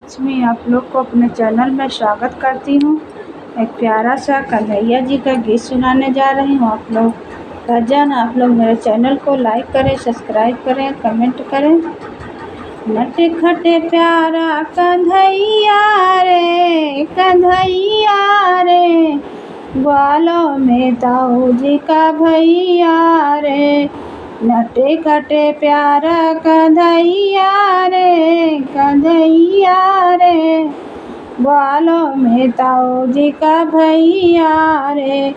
मैं आप लोग को अपने चैनल में स्वागत करती हूँ। एक प्यारा सा कन्हैया जी का गीत सुनाने जा रही हूँ। आप लोग भजन आप लोग मेरे चैनल को लाइक करें, सब्सक्राइब करें, कमेंट करें। नटे खटे प्यारा कन्हैया रे, कन्हैया रे, ग्वालों में ताऊ जी का भैया रे। नटे खटे प्यारा कन्हैया रे, कन्हैया रे, ग्वालों में ताऊ जी का भैया रे।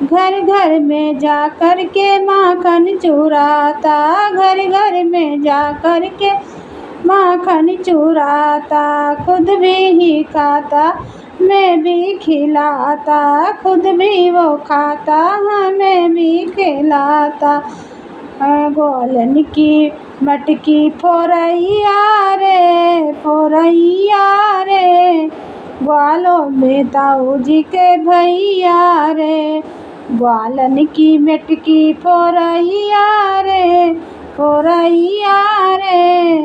घर घर में जा कर के माखन चुराता, घर घर में जा कर के माखन चुराता, खुद भी ही खाता मैं भी खिलाता, खुद भी वो खाता हमें भी खिलाता। ग्वालन की मटकी फोरैया रे, फोरैया रे, ग्वालों में ताऊ जी के भैया रे। ग्वालन की मटकी फोरैया रे, फोरैया रे,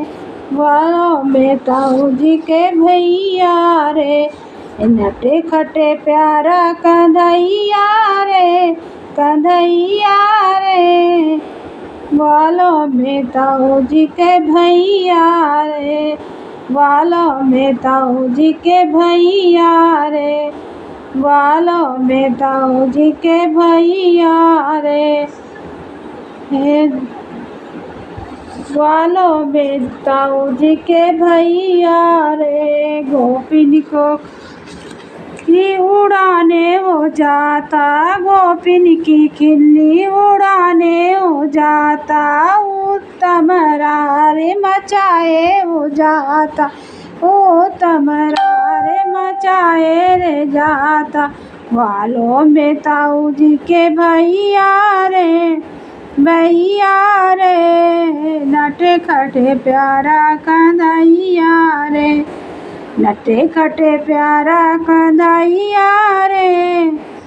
ग्वालों में ताऊ जी के भैया रे। नटे खटे प्यारा कन्हैया रे, कन्हैया रे, ग्वालों में ताऊ जी के भैया रे, ग्वालों में ताऊ जी के भैया रे, ग्वालों में ताऊ जी के भैया रे। ग्वालों में ताऊ जी के भैया रे। गोपिन को की उड़ाने हो जाता, गोपिन की खिल्ली उड़ाने हो जाता, उत्तम रे मचाए हो जाता, उत्तम रे मचाए रे जाता। ग्वालों में ताऊ जी के भैया रे, भैया रे। नटे खटे प्यारा कन्हैया रे, नटे खटे प्यारा कन्हैया रे।